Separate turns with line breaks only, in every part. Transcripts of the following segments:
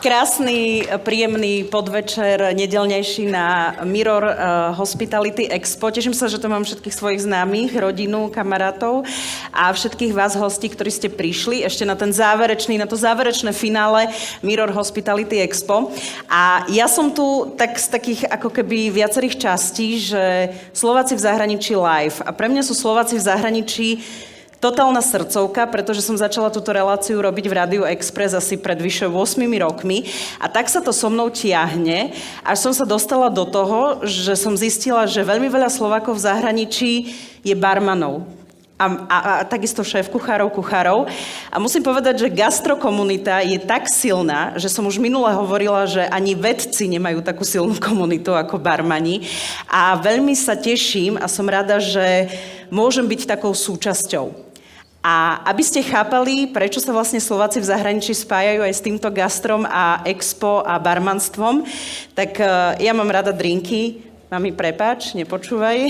Krásny, príjemný podvečer, nedeľnejší na Mirror Hospitality Expo. Teším sa, že tu mám všetkých svojich známych, rodinu, kamarátov a všetkých vás hostí, ktorí ste prišli ešte na na to záverečné finále Mirror Hospitality Expo. A ja som tu tak z takých ako keby viacerých častí, že Slováci v zahraničí live. A pre mňa sú Slováci v zahraničí totálna srdcovka, pretože som začala túto reláciu robiť v Rádiu Express asi pred vyše 8 rokmi a tak sa to so mnou tiahne, až som sa dostala do toho, že som zistila, že veľmi veľa Slovákov v zahraničí je barmanov. A takisto šéf kuchárov. A musím povedať, že gastrokomunita je tak silná, že som už minule hovorila, že ani vedci nemajú takú silnú komunitu ako barmani. A veľmi sa teším a som rada, že môžem byť takou súčasťou. A aby ste chápali, prečo sa vlastne Slováci v zahraničí spájajú aj s týmto gastrom a expo a barmanstvom, tak ja mám rada drinky. Mami, prepáč, nepočúvaj.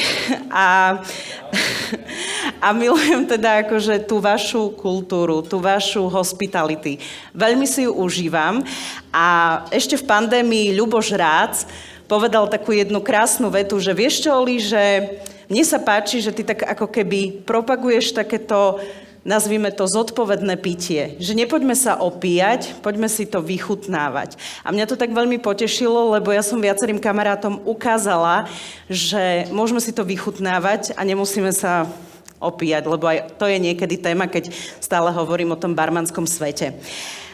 A milujem teda akože tú vašu kultúru, tú vašu hospitality. Veľmi si ju užívam. A ešte v pandémii Ľuboš Rác povedal takú jednu krásnu vetu, že vieš čo, Oli, že mne sa páči, že ty tak ako keby propaguješ takéto, nazvime to, zodpovedné pitie. Že nepoďme sa opíjať, poďme si to vychutnávať. A mňa to tak veľmi potešilo, lebo ja som viacerým kamarátom ukázala, že môžeme si to vychutnávať a nemusíme sa opíjať, lebo aj to je niekedy téma, keď stále hovorím o tom barmanskom svete.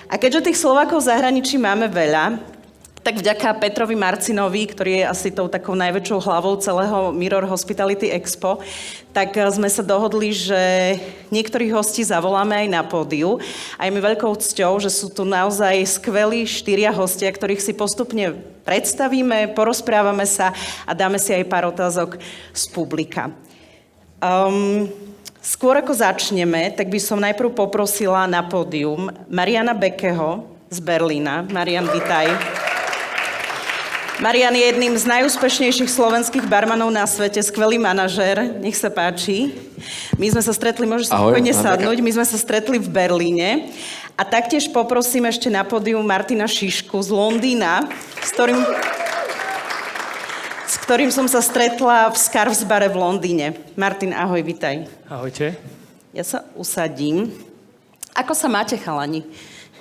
A keďže tých Slovákov v zahraničí máme veľa, tak vďaka Petrovi Marcinovi, ktorý je asi tou takou najväčšou hlavou celého Mirror Hospitality Expo, tak sme sa dohodli, že niektorých hostí zavoláme aj na pódiu. A je mi veľkou cťou, že sú tu naozaj skvelí 4 hostia, ktorých si postupne predstavíme, porozprávame sa a dáme si aj pár otázok z publika. Skôr ako začneme, tak by som najprv poprosila na pódium Mariana Bekeho z Berlína. Marian, vitaj. Marian je jedným z najúspešnejších slovenských barmanov na svete, skvelý manažér, nech sa páči. My sme sa stretli, môžeš sa spokojne sadnúť, my sme sa stretli v Berlíne. A taktiež poprosím ešte na pódium Martina Šišku z Londýna, s ktorým som sa stretla v Scarfsbare v Londýne. Martin, ahoj, vitaj.
Ahojte.
Ja sa usadím. Ako sa máte, chalani?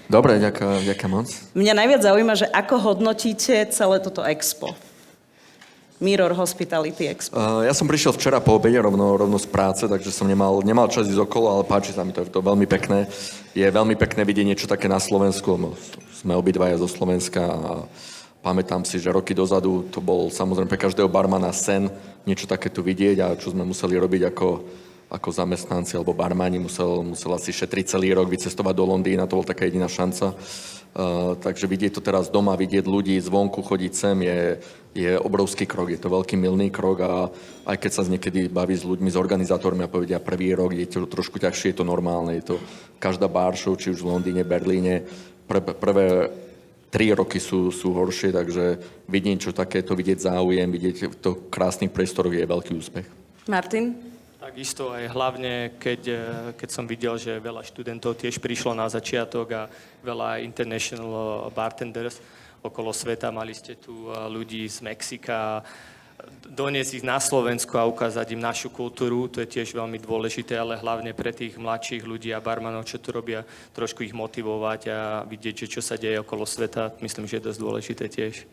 Dobre, ďakujem moc.
Mňa najviac zaujíma, že ako hodnotíte celé toto expo? Mirror Hospitality Expo.
Ja som prišiel včera po obede rovno z práce, takže som nemal čas ísť okolo, ale páči sa mi to, je to veľmi pekné. Je veľmi pekné vidieť niečo také na Slovensku. Sme obidvaja zo Slovenska a pamätám si, že roky dozadu to bol samozrejme pre každého barmana sen niečo také tu vidieť a čo sme museli robiť ako zamestnanci alebo barmani, musel asi šetriť celý rok, vycestovať do Londýna, to bola taká jediná šanca. Takže vidieť to teraz doma, vidieť ľudí zvonku, chodiť sem je obrovský krok, je to veľký milný krok a aj keď sa niekedy baví s ľuďmi, s organizátormi a povedia prvý rok, je to trošku ťažšie, je to normálne, je to každá bar show, či už v Londýne, Berlíne, prvé 3 roky sú horšie, takže vidieť niečo takéto, vidieť záujem, vidieť to krásnych priestoroch je veľký úspech.
Martin?
Takisto aj hlavne, keď som videl, že veľa študentov tiež prišlo na začiatok a veľa international bartenders okolo sveta. Mali ste tu ľudí z Mexika, doniesť ich na Slovensku a ukázať im našu kultúru, to je tiež veľmi dôležité, ale hlavne pre tých mladších ľudí a barmanov, čo tu robia, trošku ich motivovať a vidieť, čo sa deje okolo sveta. Myslím, že je dosť dôležité tiež.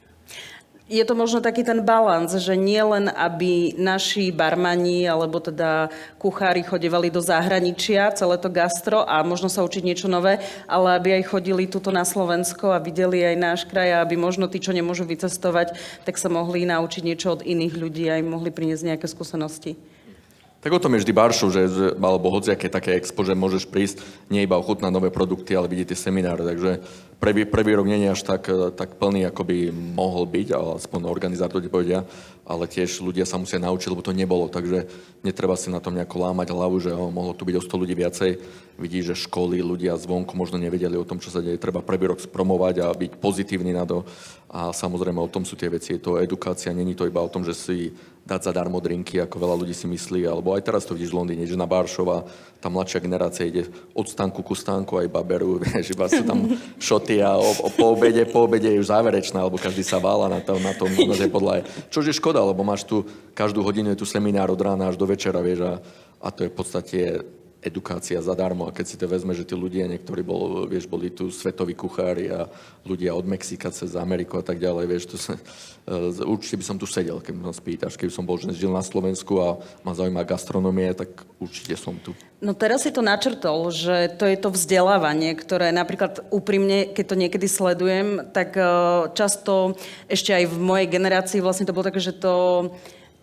Je to možno taký ten balans, že nie len aby naši barmani alebo teda kuchári chodevali do zahraničia, celé to gastro a možno sa učiť niečo nové, ale aby aj chodili tuto na Slovensko a videli aj náš kraj a aby možno tí, čo nemôžu vycestovať, tak sa mohli naučiť niečo od iných ľudí a im mohli priniesť nejaké skúsenosti.
Tak o tom je vždy bar show, alebo hociaké také expo, že môžeš prísť nie iba ochutnať nové produkty, ale vidieť tie semináre. Takže prvý rok nie je až tak plný, ako by mohol byť, ale aspoň organizátori povedia, ale tiež ľudia sa musia naučiť, lebo to nebolo, takže netreba si na tom nejako lámať hlavu, že mohlo tu byť o 100 ľudí viacej. Vidíš, že školy, ľudia zvonku možno nevedeli o tom, čo sa deje. Treba prvý rok spromovať a byť pozitívny na to A samozrejme o tom sú tie veci, je to edukácia, není to iba o tom, že si dať zadarmo drinky, ako veľa ľudí si myslí, alebo aj teraz to vidíš v Londýne, že na Baršova, tá mladšia generácia ide od stánku ku stánku a iba berú, vieš, iba sú tam šoty a po obede je už záverečná, alebo každý sa vála na tej podlahe. Čož je škoda, lebo máš tu, každú hodinu je tu seminár od rána až do večera, vieš, a to je v podstate edukácia zadarmo. A keď si to vezme, že tí ľudia, niektorí boli tu svetoví kuchári a ľudia od Mexika cez Ameriku a tak ďalej, vieš, určite by som tu sedel, keď ma spýtaš, keby som žil na Slovensku a ma zaujíma gastronomie, tak určite som tu.
No teraz si to načrtol, že to je to vzdelávanie, ktoré napríklad úprimne, keď to niekedy sledujem, tak často ešte aj v mojej generácii vlastne to bolo také, že to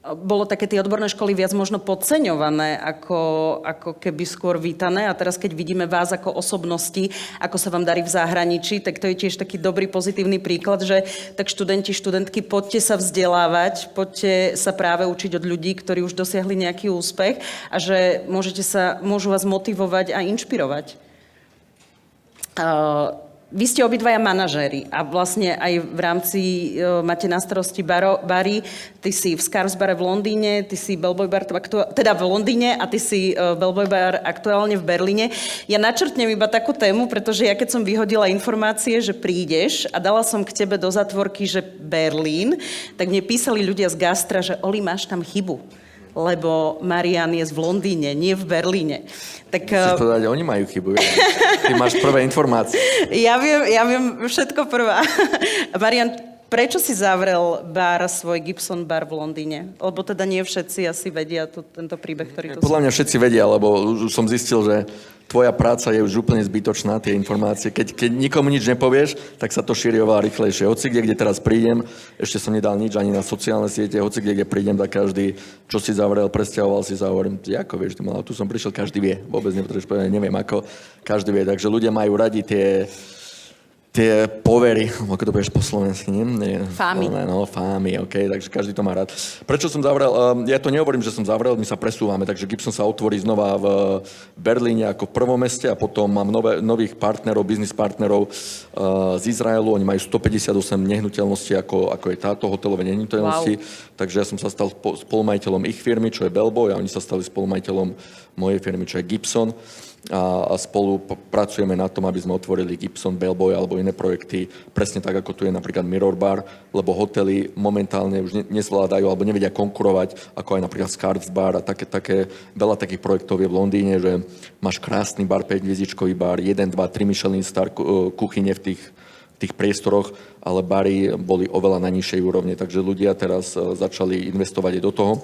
bolo také tie odborné školy viac možno podceňované, ako keby skôr vítané. A teraz, keď vidíme vás ako osobnosti, ako sa vám darí v zahraničí, tak to je tiež taký dobrý, pozitívny príklad, že tak študenti, študentky, poďte sa vzdelávať, poďte sa práve učiť od ľudí, ktorí už dosiahli nejaký úspech a že môžu vás motivovať a inšpirovať. Vy ste obidvaja manažéri a vlastne aj v rámci máte na starosti bary. Ty si v Scarves bare v Londýne, ty si Bellboy bar teda v Londýne a ty si Bellboy bar aktuálne v Berlíne. Ja načrtnem iba takú tému, pretože ja keď som vyhodila informácie, že prídeš a dala som k tebe do zatvorky, že Berlín, tak mne písali ľudia z gastra, že Oli, máš tam chybu, lebo Marian je v Londýne, nie v Berlíne. Tak,
musíš povedať, oni majú chybu. Ty máš prvé informácie.
Ja viem všetko prvá. Marian, prečo si zavrel svoj Gibson bar v Londýne? Lebo teda nie všetci asi vedia tento príbeh, ktorý tu...
Podľa mňa všetci vedia, lebo už som zistil, že tvoja práca je už úplne zbytočná, tie informácie. Keď nikomu nič nepovieš, tak sa to šíri oveľa rýchlejšie. Hoci kde teraz prídem, ešte som nedal nič ani na sociálne siete, hoci kde prídem, tak každý, čo si zavrel, presťahoval si, hovorím, ako vieš, tu som prišiel, každý vie. Vôbec nepotrebuješ povedať, neviem ako, každý vie. Takže ľudia majú radi tie povery, ako to povieš po slovensky, nie?
Fámy.
No, fámy, OK, takže každý to má rád. Prečo som zavrel? Ja to nehovorím, že som zavrel, my sa presúvame, takže Gibson sa otvorí znova v Berlíne ako v prvom meste a potom mám nových partnerov, biznis partnerov z Izraelu, oni majú 158 nehnuteľností, ako je táto hotelové nehnuteľnosti, takže ja som sa stal spolumajiteľom ich firmy, čo je Bellboy, a oni sa stali spolumajiteľom mojej firmy, čo je Gibson. A spolu pracujeme na tom, aby sme otvorili Gibson, Bellboy alebo iné projekty, presne tak, ako tu je napríklad Mirror Bar, lebo hotely momentálne už nezvládajú alebo nevedia konkurovať, ako aj napríklad Scarves bar a veľa takých projektov je v Londýne, že máš krásny bar, 5-hviezdičkový bar, 1, 2, 3 Michelin star kuchyne v tých priestoroch, ale bary boli oveľa na nižšej úrovni, takže ľudia teraz začali investovať aj do toho.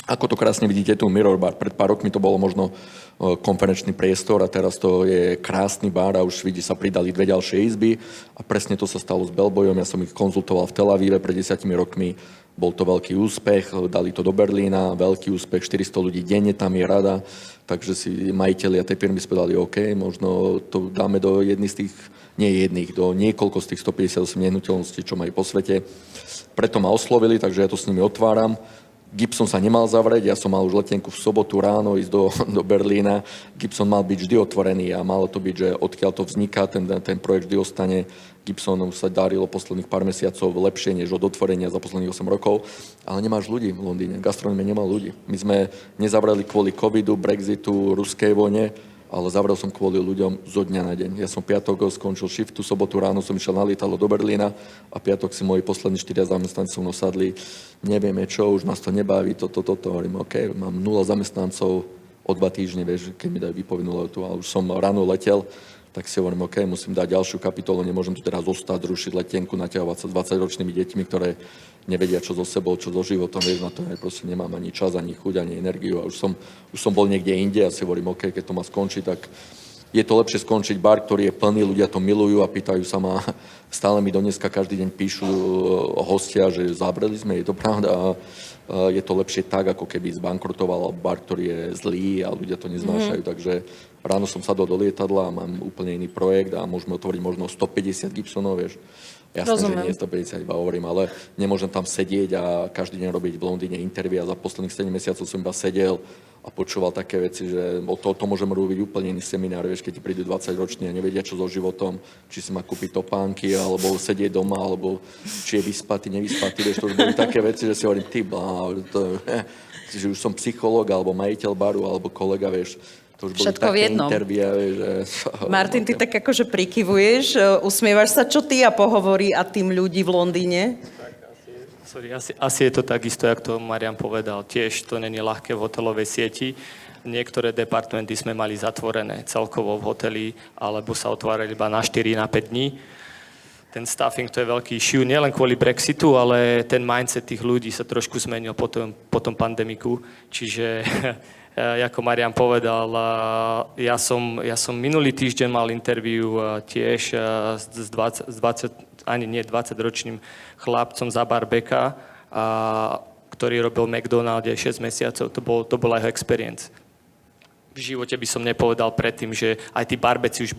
Ako to krásne vidíte, tu Mirror Bar. Pred pár rokmi to bolo možno konferenčný priestor a teraz to je krásny bar a už vidí sa pridali 2 ďalšie izby a presne to sa stalo s Bellboyom. Ja som ich konzultoval v Tel Avive pred 10 rokmi. Bol to veľký úspech, dali to do Berlína, veľký úspech, 400 ľudí denne, tam je rada, takže si majitelia tej firmy povedali, OK, možno to dáme do do niekoľko z tých 158 nehnuteľností, čo majú po svete. Preto ma oslovili, takže ja to s nimi otváram. Gibson sa nemal zavrieť, ja som mal už letenku v sobotu ráno ísť do Berlína. Gibson mal byť vždy otvorený a malo to byť, že odkiaľ to vzniká, ten projekt vždy ostane. Gibsonu sa darilo posledných pár mesiacov lepšie než od otvorenia za posledných 8 rokov, ale nemáš ľudí v Londýne, gastronomie nemal ľudí. My sme nezavreli kvôli covidu, Brexitu, ruskej vojne, ale zavrel som kvôli ľuďom zo dňa na deň. Ja som piatok skončil shiftu, sobotu ráno som išiel na lietadlo do Berlína a piatok si moji poslední 4 zamestnanci mnou sadli. Nevieme čo, už nás to nebaví, toto. Hovorím, OK, mám 0 zamestnancov o 2 týždne, vieš, keď mi dajú výpovednú letu, ale už som ráno letel, tak si hovorím, OK, musím dať ďalšiu kapitolu, nemôžem tu teraz zostať, rušiť letenku, naťahovať sa s 20-ročnými deťmi, ktoré nevedia, čo so sebou, čo so životom, vieš, na to ja proste nemám ani čas, ani chuť, ani energiu a už som bol niekde inde a si hovorím, OK, keď to má skončiť, tak je to lepšie skončiť bar, ktorý je plný, ľudia to milujú a pýtajú sa ma, stále mi do dneska každý deň píšu hostia, že zavreli sme, je to pravda a je to lepšie tak, ako keby zbankrotoval bar, ktorý je zlý a ľudia to neznášajú, takže ráno som sadol do lietadla a mám úplne iný projekt a môžeme otvoriť možno 150 Gibsonov, vieš. Jasné,
Rozumiem.
že nie 152 hovorím, ale nemôžem tam sedieť a každý deň robiť v Londýne interview a za posledných 7 mesiacov som iba sedel a počúval také veci, že o to môžem robiť úplne iný seminár, vieš, keď ti prídu 20 roční a nevedia, čo so životom, či si má kúpiť topánky, alebo sedieť doma, alebo či je vyspatý, nevyspatý, vieš, to už boli také veci, že si hovorím, že už som psychológ, alebo majiteľ baru, alebo kolega, vieš, to už boli
Všetko v
také
jednom.
intervia, vieš, že...
Martin, ty tak akože prikyvuješ, usmievaš sa, čo ty a pohovorí a tým ľudí v Londýne?
Asi je to takisto, jak to Marian povedal. Tiež to není ľahké v hotelovej sieti. Niektoré departmenty sme mali zatvorené celkovo v hoteli, alebo sa otvárali iba na 4, na 5 dní. Ten staffing to je veľký issue, nielen kvôli Brexitu, ale ten mindset tých ľudí sa trošku zmenil po tom pandemiku. Čiže, ako Marian povedal, ja som minulý týždeň mal interview tiež s 20-ročným chlapcom za Barbeka, ktorý robil v McDonalde 6 mesiacov. To bola jeho experience. V živote by som nepovedal predtým, že aj tí barbeci už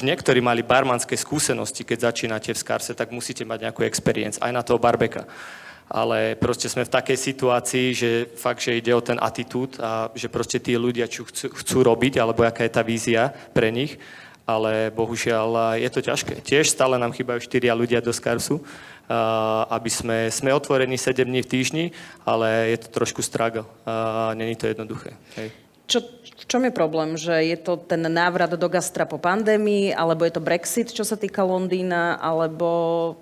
niektorí mali barmanské skúsenosti, keď začínate v Scarse, tak musíte mať nejakú experience, aj na toho barbeka. Ale proste sme v takej situácii, že fakt, že ide o ten atitúd a že proste tí ľudia, čo chcú robiť, alebo aká je tá vízia pre nich, ale bohužiaľ je to ťažké. Tiež stále nám chýbajú 4 ľudia do Scarsu, aby sme otvorení 7 dní v týždni, ale je to trošku struggle. Není to jednoduché. Hej.
V čom je problém? Že je to ten návrat do gastra po pandémii, alebo je to Brexit, čo sa týka Londýna, alebo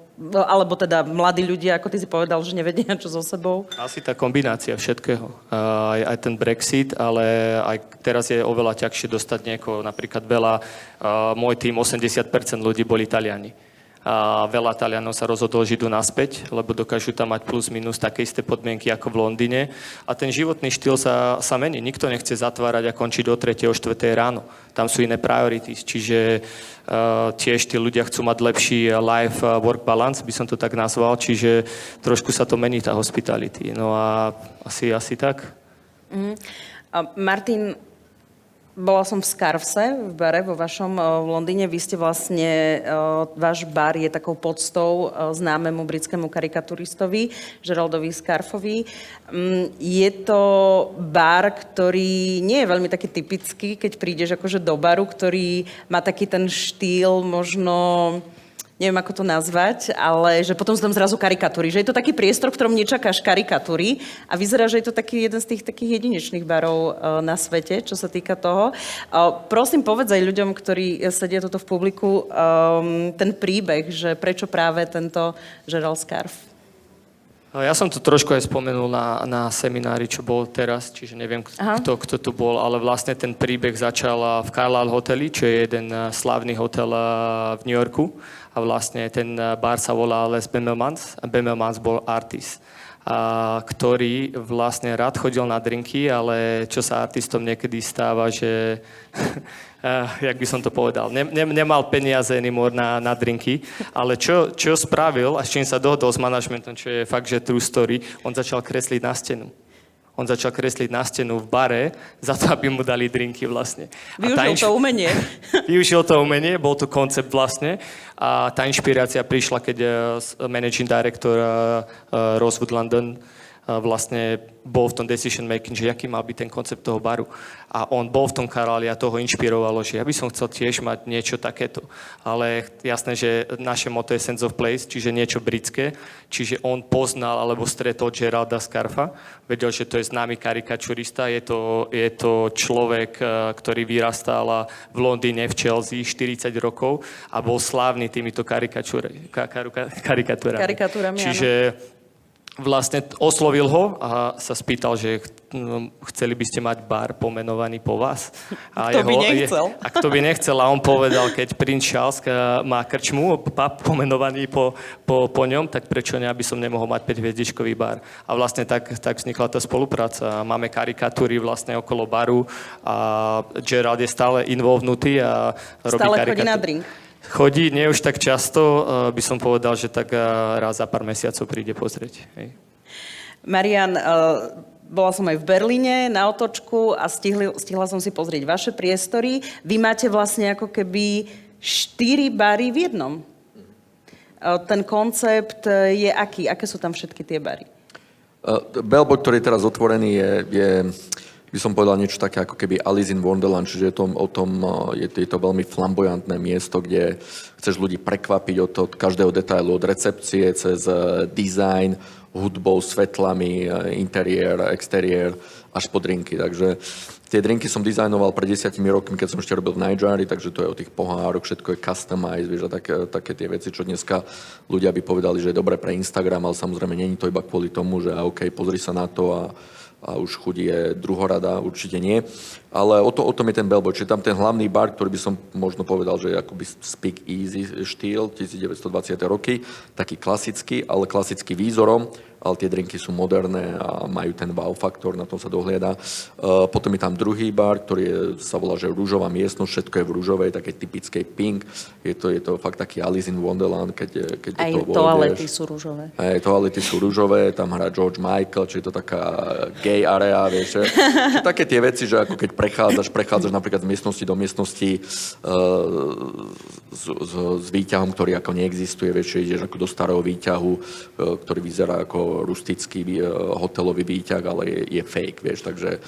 teda mladí ľudia, ako ty si povedal, že nevedia čo so sebou?
Asi tá kombinácia všetkého. Aj ten Brexit, ale aj teraz je oveľa ťažšie dostať niekoho. Napríklad môj tým 80% ľudí boli Taliani. A veľa Talianov sa rozhodol, že idú naspäť, lebo dokážu tam mať plus minus také isté podmienky ako v Londýne. A ten životný štýl sa mení. Nikto nechce zatvárať a končiť do 3. o 4. ráno. Tam sú iné priorities. Čiže tiež tí ľudia chcú mať lepší life-work balance, by som to tak nazval. Čiže trošku sa to mení, tá hospitality. No a asi tak.
Martin, bola som v Scarfse, v bare vo vašom v Londýne. Vy ste vlastne, váš bar je takou poctou známemu britskému karikaturistovi Geraldovi Scarfovi. Je to bar, ktorý nie je veľmi taký typický, keď prídeš akože do baru, ktorý má taký ten štýl možno... Neviem, ako to nazvať, ale že potom sú tam zrazu karikatúry. Že je to taký priestor, v ktorom nečakáš karikatúry a vyzerá, že je to taký jeden z tých takých jedinečných barov na svete, čo sa týka toho. Prosím, povedz aj ľuďom, ktorí sedia toto v publiku, ten príbeh, že prečo práve tento Gerald Scarf?
Ja som to trošku aj spomenul na seminári, čo bol teraz, čiže neviem, kto tu bol, ale vlastne ten príbeh začal v Carlyle hoteli, čo je jeden slávny hotel v New Yorku. A vlastne ten bar sa volá Les Bemelmans a Bemelmans bol artist, ktorý vlastne rád chodil na drinky, ale čo sa artistom niekedy stáva, že jak by som to povedal, nemal peniaze anymore na drinky, ale čo spravil a s čím sa dohodol s manažmentom, čo je fakt, že true story, on začal kresliť na stenu. On začal kresliť na stenu v bare za to, aby mu dali drinky vlastne.
Využil to umenie.
Využil to umenie, bol to koncept vlastne. A tá inšpirácia prišla, keď managing director Rosewood London vlastne bol v tom decision making, že aký mal byť ten koncept toho baru. A on bol v tom Carlyle a toho inšpirovalo, že ja by som chcel tiež mať niečo takéto. Ale jasné, že naše motto je sense of place, čiže niečo britské. Čiže on poznal alebo stretol Geralda Scarfa. Vedel, že to je známy karikaturista. Je to človek, ktorý vyrastal v Londýne, v Chelsea 40 rokov a bol slávny týmito karikatúrami. Čiže vlastne oslovil ho a sa spýtal, že chceli by ste mať bar pomenovaný po vás.
Kto by nechcel?
A kto by nechcel? A on povedal, keď princ Charles má krčmu, pub pomenovaný po ňom, tak prečo ne, aby som nemohol mať 5-hviezdičkový bar. A vlastne tak vznikla tá spolupráca. Máme karikatúry vlastne okolo baru a Gerald je stále involvnutý a robí karikatúry.
Stále chodí na drink.
Chodí, nie už tak často, by som povedal, že tak raz za pár mesiacov príde pozrieť. Hej.
Marian, bola som aj v Berlíne na otočku a stihla som si pozrieť vaše priestory. Vy máte vlastne ako keby 4 bary v jednom. ten koncept je aký? Aké sú tam všetky tie bary?
Bellboy, ktorý je teraz otvorený, je by som povedal niečo také ako keby Alice in Wonderland, čiže je to veľmi flamboyantné miesto, kde chceš ľudí prekvapiť od každého detailu, od recepcie cez design, hudbou, svetlami, interiér, exteriér, až po drinky. Takže tie drinky som dizajnoval pred 10 rokmi, keď som ešte robil v Nigeri, takže to je o tých pohároch, všetko je customized, vieš, a také tie veci, čo dneska ľudia by povedali, že je dobre pre Instagram, ale samozrejme není to iba kvôli tomu, že OK, pozri sa na to a už chuť je druhorada, určite nie. Ale o tom je ten Bellboy. Čiže tam ten hlavný bar, ktorý by som možno povedal, že je akoby speak easy štýl, 1920. roky, taký klasický, ale klasický výzorom, ale tie drinky sú moderné a majú ten wow faktor, na tom sa dohliada. Potom je tam druhý bar, ktorý sa volá, že rúžová miestnosť, všetko je v rúžovej, také typickej pink. Je to fakt taký Alice in Wonderland, keď
aj
do toho
toalety sú rúžové.
Aj toalety sú rúžové, tam hrá George Michael, čiže je to taká gay area, vieš. Také tie veci, že ako keď prechádzaš napríklad z miestnosti do miestnosti s výťahom, ktorý ako neexistuje, vieš, ideš ako do starého výťahu, ktorý vyzerá ako rustický hotelový výťah, ale je fake, vieš, takže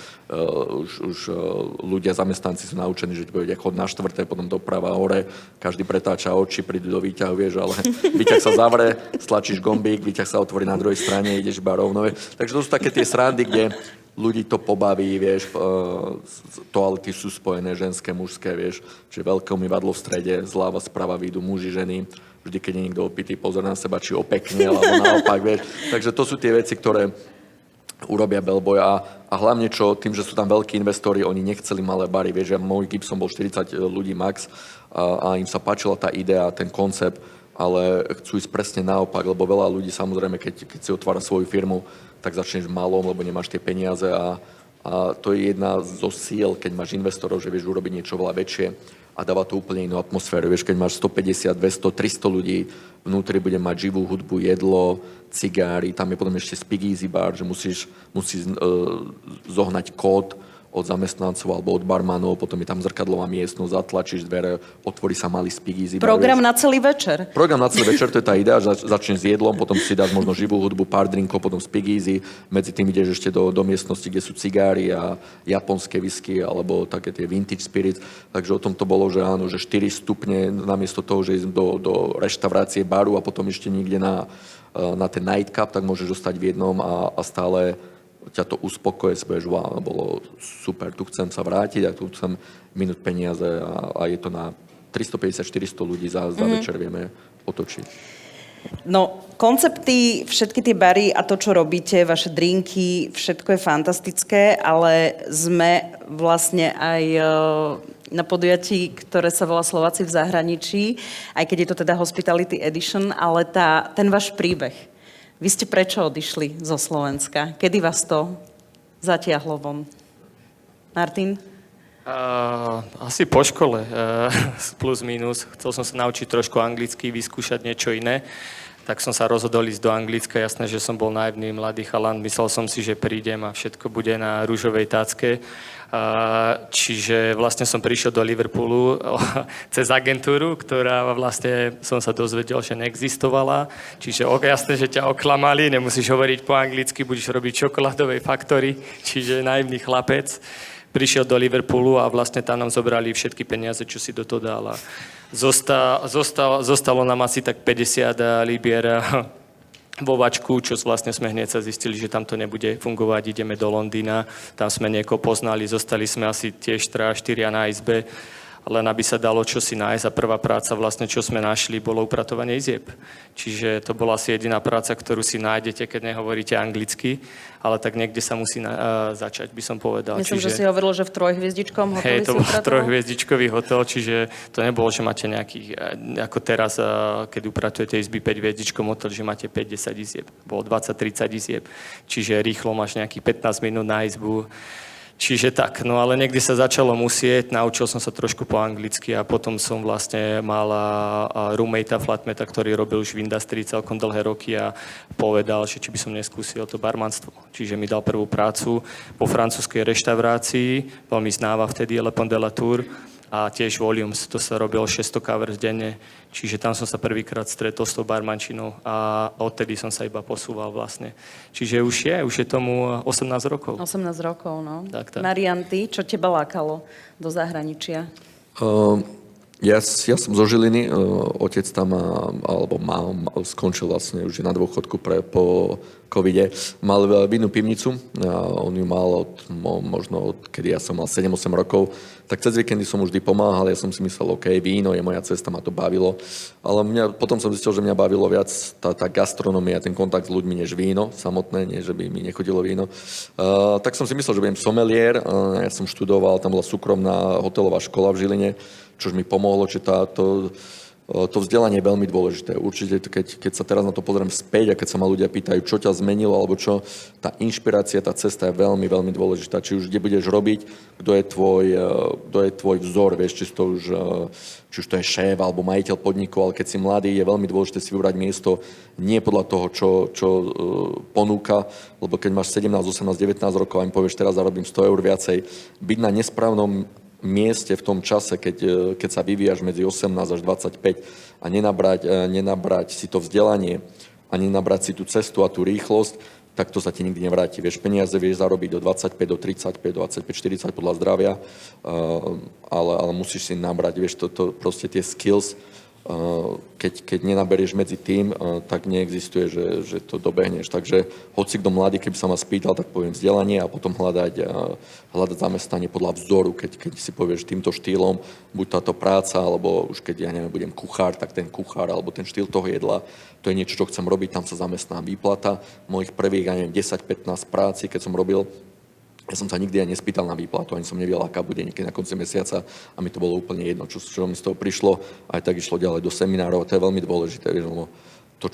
už ľudia, zamestnanci sú naučení, že ti povedia, chod na štvrté, potom doprava hore, každý pretáča oči, prídu do výťahu, vieš, ale výťah sa zavre, stlačíš gombík, výťah sa otvorí na druhej strane, ideš iba rovno, vieš. Takže to sú také tie srandy, kde ľudí to pobaví, vieš, toalety sú spojené, ženské, mužské, vieš, čiže veľké umývadlo v strede, zľava, sprava výjdu muži, ženy, vždy, keď je niekto opitý, pozor na seba, či opekne, alebo naopak, vieš. Takže to sú tie veci, ktoré urobia Bellboy a hlavne tým, že sú tam veľkí investori, oni nechceli malé bary, vieš, môj Gibson bol 40 ľudí max a im sa páčila tá idea, ten koncept, ale chcú ísť presne naopak, lebo veľa ľudí, samozrejme, keď si otvára svoju firmu, tak začneš malom, lebo nemáš tie peniaze a to je jedna zo síl, keď máš investorov, že vieš urobiť niečo veľa väčšie a dáva to úplne inú atmosféru. Vieš, keď máš 150, 200, 300 ľudí, vnútri bude mať živú hudbu, jedlo, cigári, tam je potom ešte speak easy bar, že musíš zohnať kód od zamestnancov alebo od barmanov, potom je tam zrkadlová miestnosť, zatlačíš dvere, otvorí sa malý speak easy bar.
Program na celý večer.
Program na celý večer, to je tá idea, že začneš s jedlom, potom si dáš možno živú hudbu, pár drinkov, potom speak easy, medzi tým ideš ešte do miestnosti, kde sú cigári a japonské whisky alebo také tie vintage spirits. Takže o tom to bolo, že áno, že 4 stupne namiesto toho, že ísť do reštaurácie, baru a potom ešte niekde na ten nightclub, tak môžeš zostať v jednom a stále ťa to uspokoje, budeš, wow, bolo super, tu chcem sa vrátiť a tu chcem minúť peniaze a je to na 350-400 ľudí za večer vieme otočiť.
No, koncepty, všetky tie bary a to, čo robíte, vaše drinky, všetko je fantastické, ale sme vlastne aj na podujatí, ktoré sa volá Slováci v zahraničí, aj keď je to teda Hospitality Edition, ale ten váš príbeh. Vy ste prečo odišli zo Slovenska? Kedy vás to zatiahlo von? Martin?
Asi po škole, plus minus. Chcel som sa naučiť trošku anglicky, vyskúšať niečo iné. Tak som sa rozhodol ísť do Anglicka. Jasné, že som bol naivný mladý chalan. Myslel som si, že prídem a všetko bude na rúžovej tácke. Čiže vlastne som prišiel do Liverpoolu cez agentúru, ktorá vlastne som sa dozvedel, že neexistovala. Čiže jasné, že ťa oklamali, nemusíš hovoriť po anglicky, budeš robiť v čokoládovej faktory, čiže naivný chlapec. Prišiel do Liverpoolu a vlastne tam nám zobrali všetky peniaze, čo si do toho dal. Zostalo nám asi tak 50 libier vo vačku, čo vlastne sme hneď sa zistili, že tam to nebude fungovať, ideme do Londýna, tam sme niekoho poznali, zostali sme asi tiež 3-4 na izbe, len aby sa dalo čosi nájsť a prvá práca vlastne, čo sme našli, bolo upratovanie izieb. Čiže to bola asi jediná práca, ktorú si nájdete, keď nehovoríte anglicky, ale tak niekde sa musí začať, by som povedal.
Myslím, že si hovoril, že v trojhviezdičkovom hoteli
to bol trojhviezdičkový hotel, čiže to nebolo, že máte nejakých, ako teraz, keď upratujete izby 5 hviezdičkom hotel, že máte 5-10 izieb. Bolo 20-30 izieb. Čiže rýchlo máš nejakých 15 minút na izbu. Čiže tak, no ale niekde sa začalo musieť, naučil som sa trošku po anglicky a potom som vlastne mal roommate, flatmate, ktorý robil už v industrii celkom dlhé roky a povedal, že či by som neskúsil to barmanstvo. Čiže mi dal prvú prácu po francúzskej reštaurácii, veľmi znáva vtedy Le Pont de la Tour a tiež Volumes, to sa robilo 600 covers denne, čiže tam som sa prvýkrát stretol s tou barmančinou a odtedy som sa iba posúval vlastne. Čiže už je tomu 18 rokov.
18 rokov, no.
Tak.
Marian, ty, čo teba lákalo do zahraničia?
Ja som zo Žiliny, otec tam skončil vlastne už na dôchodku po covide. Mal vinnú pivnicu, on ju mal možno kedy ja som mal 7-8 rokov, tak cez víkendy som už vždy pomáhal, ja som si myslel, OK, víno je moja cesta, ma to bavilo, ale potom som zistil, že mňa bavilo viac tá gastronomia, ten kontakt s ľuďmi, než víno samotné, nie že by mi nechodilo víno. Tak som si myslel, že budem someliér, ja som študoval, tam bola súkromná hotelová škola v Žiline, čož mi pomohlo, že to vzdelanie je veľmi dôležité. Určite, keď sa teraz na to pozriem späť a keď sa ma ľudia pýtajú, čo ťa zmenilo, alebo čo, tá inšpirácia, tá cesta je veľmi, veľmi dôležitá. Či už kde budeš robiť, kto je tvoj vzor, vieš, či už to je šéf alebo majiteľ podniku, ale keď si mladý, je veľmi dôležité si vybrať miesto nie podľa toho, čo ponúka, lebo keď máš 17, 18, 19 rokov a im povieš, teraz zarobím 100 eur viacej, byť na nesprávnom mieste v tom čase, keď sa vyvíjaš medzi 18 až 25 a nenabrať si to vzdelanie a nenabrať si tú cestu a tú rýchlosť, tak to sa ti nikdy nevráti. Vieš, peniaze vieš zarobiť do 25, do 35, do 25, 40 podľa zdravia, ale musíš si nabrať, vieš, proste tie skills, keď nenaberieš medzi tým, tak neexistuje, že to dobehneš. Takže hoci kto mladý, keby sa ma spýtal, tak poviem vzdelanie a potom hľadať zamestnanie podľa vzoru, keď si povieš týmto štýlom, buď táto práca, alebo už keď, ja neviem, budem kuchár, tak ten kuchár, alebo ten štýl toho jedla, to je niečo, čo chcem robiť, tam sa zamestnám výplata. Mojich prvých, ja neviem, 10-15 práci, keď som robil, ja som sa nikdy aj nespýtal na výplatu, ani som nevedel, aká bude niekedy na konci mesiaca a mi to bolo úplne jedno, čo mi z toho prišlo. Aj tak išlo ďalej do seminárov a to je veľmi dôležité, vieš, lebo to,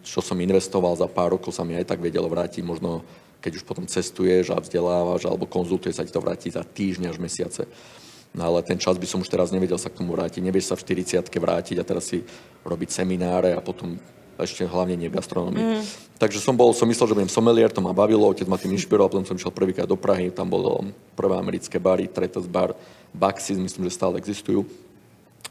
čo som investoval za pár rokov, sa mi aj tak vedelo vrátiť, možno keď už potom cestuješ a vzdelávaš alebo konzultuješ, sa ti to vráti za týždne až mesiace. No ale ten čas by som už teraz nevedel sa k tomu vrátiť. Nevieš sa v 40-ke vrátiť a teraz si robiť semináre a potom ešte hlavne nie v gastronomii. Takže som myslel, že budem somelier, to ma bavilo, otec ma tým inšpiroval, potom som išiel prvýkrát do Prahy, tam bolo prvé americké bary, Tretas bar, Baxis, myslím, že stále existujú.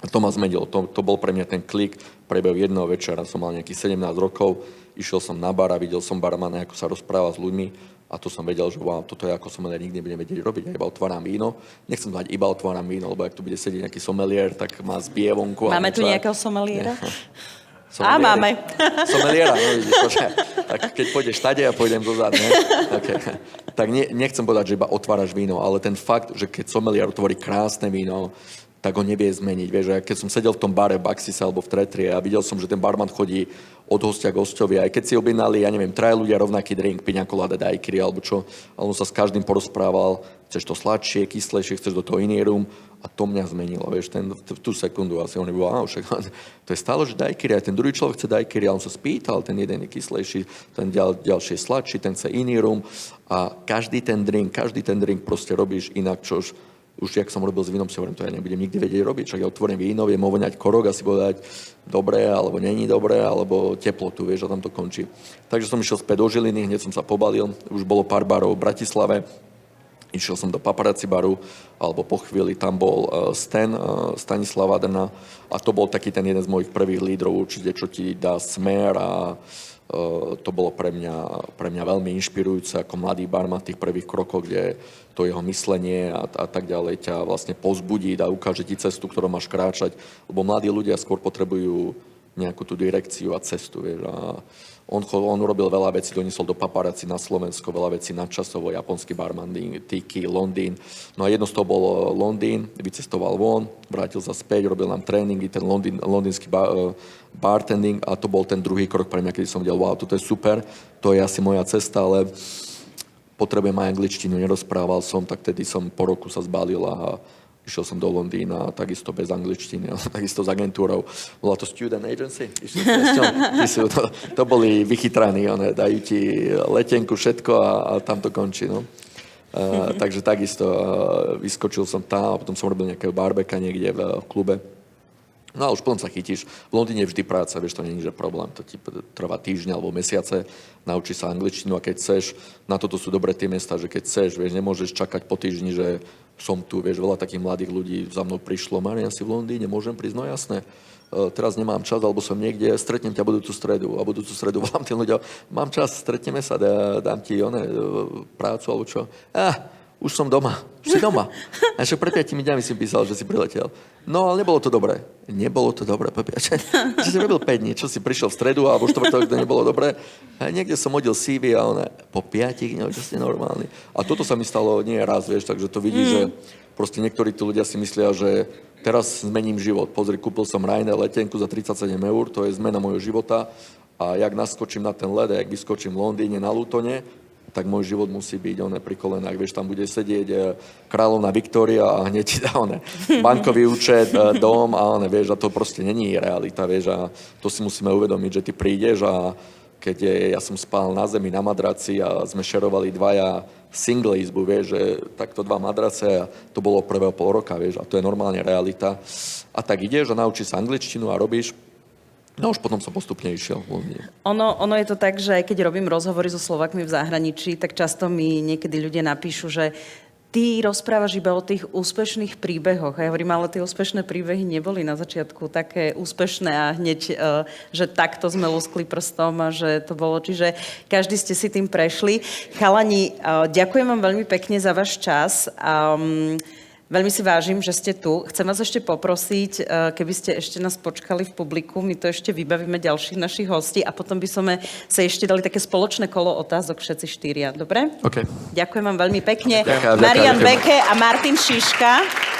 A to ma zmenilo, to bol pre mňa ten klik, prebehol jedného večera, som mal nejakých 17 rokov, išiel som na bar a videl som barmana, ako sa rozpráva s ľuďmi a to som vedel, že wow, toto je ako somelier, nikdy nebudem vedieť robiť, ja iba otváram víno. Nechcem mať iba otváram víno, lebo ak tu bude sedieť nejaký somelier, tak má zbije vonku.
Máme tu nejakého someliera?
Someliéry.
Máme.
Someliera, no vidíš, tak keď pôjdeš tade a pôjdem dozad, ne? Okay. Tak nechcem povedať, že iba otváraš víno, ale ten fakt, že keď somelier otvorí krásne víno, tak ho nevie zmeniť. Vieš, keď som sedel v tom bare v Baxise alebo v Tretrie a videl som, že ten barman chodí od hostia k hostovi, aj keď si objednali, ja neviem, 3 ľudia rovnaký drink, piňa colada, daiquiri alebo čo, ale on sa s každým porozprával, chceš to sladšie, kyslejšie, chceš do toho iný rum a to mňa zmenilo, vieš, v tú sekundu asi on bol, však to je stále, že daiquiri, aj ten druhý človek chce daiquiri, ale on sa spýtal, ten jeden je kyslejší, ten ďalší je sladší, ten chce iný rum a každý ten drink proste robíš inak, čož už jak som robil s vínom, si hovorím, to ja nebudem nikdy vedieť robiť, však ja otvorím víno, viem ovoňať korok a si povedať dobré, alebo není dobré, alebo teplotu, vieš, a tam to končí. Takže som išiel späť do Žiliny, hneď som sa pobalil, už bolo pár barov v Bratislave, išiel som do Paparazzi baru, alebo po chvíli tam bol Stanislav Adrna a to bol taký ten jeden z mojich prvých lídrov určite, čo ti dá smer a to bolo pre mňa veľmi inšpirujúce ako mladý barman v tých prvých krokoch, kde to jeho myslenie a tak ďalej ťa vlastne povzbudí a ukáže ti cestu, ktorou máš kráčať, lebo mladí ľudia skôr potrebujú nejakú tú direkciu a cestu, vieš. A on urobil veľa vecí, doniesol do Paparazzi na Slovensko, veľa vecí nadčasovo, japonský barman, Tiki, Londýn. No a jedno z toho bolo Londýn, vycestoval von, vrátil sa späť, robil nám tréningy, ten londýnsky bartending a to bol ten druhý krok pre mňa, keď som videl, wow, toto je super, to je asi moja cesta, ale potrebujem aj angličtinu, nerozprával som, tak tedy som po roku sa zbalil a išiel som do Londýna, takisto bez angličtiny, takisto s agentúrou. Bola to student agency? To boli vychytraní, dajú ti letenku, všetko a tam to končí. No. Takže takisto vyskočil som tam a potom som robil nejakého barbeka niekde v klube. No a už potom sa chytíš. V Londýne je vždy práca, vieš, to nie je problém. To ti trvá týždňa alebo mesiace, naučíš sa angličtinu a keď chceš, na toto sú dobré tie miesta, že keď chceš, vieš, nemôžeš čakať po týždni, že som tu, vieš, veľa takých mladých ľudí za mnou prišlo, Marian, si v Londýne, môžem prísť, no jasné. Teraz nemám čas, alebo som niekde, stretnem ťa budúcu stredu a budúcu stredu volám tým ľuďom, mám čas, stretneme sa, dám ti prácu alebo čo. Už som doma. Už si doma. A však pred 5 dňami si písal, že si priletel. No, ale nebolo to dobré. Nebolo to dobré, Pepi. Že si robil 5 dní, čo si prišiel v stredu a vo štvrtok to nebolo dobré. A niekde som hodil CV a ona po 5 dňoch, že si normálny. A toto sa mi stalo nie raz, vieš, takže to vidíš, že proste niektorí tí ľudia si myslia, že teraz zmením život. Pozri, kúpil som Ryanair letenku za 37 eur, to je zmena mojho života. A jak naskočím na ten led, jak vyskočím v Londýne na Lutone, tak môj život musí byť pri kolenách. Vieš, tam bude sedieť kráľovná Viktória a hneď ti dá bankový účet, dom a vieš, a to proste není realita, vieš, a to si musíme uvedomiť, že ty prídeš a keď ja som spal na zemi, na madraci a sme šerovali dvaja single izbu, vieš, že takto 2 madrace a to bolo prvého pol roka, vieš, a to je normálne realita. A tak ideš a naučíš sa angličtinu a robíš. No už potom som postupne išiel.
Ono je to tak, že aj keď robím rozhovory so Slovakmi v zahraničí, tak často mi niekedy ľudia napíšu, že ty rozprávaš iba o tých úspešných príbehoch. A ja hovorím, ale tie úspešné príbehy neboli na začiatku také úspešné a hneď, že takto sme luskli prstom a že to bolo. Čiže každý ste si tým prešli. Chalani, ďakujem vám veľmi pekne za váš čas. Veľmi si vážim, že ste tu. Chcem vás ešte poprosiť, keby ste ešte nás počkali v publiku, my to ešte vybavíme ďalších našich hostí a potom by sme sa ešte dali také spoločné kolo otázok všetci 4. Dobre?
OK.
Ďakujem vám veľmi pekne.
Ďakujem.
Marian Beke a Martin Šiška.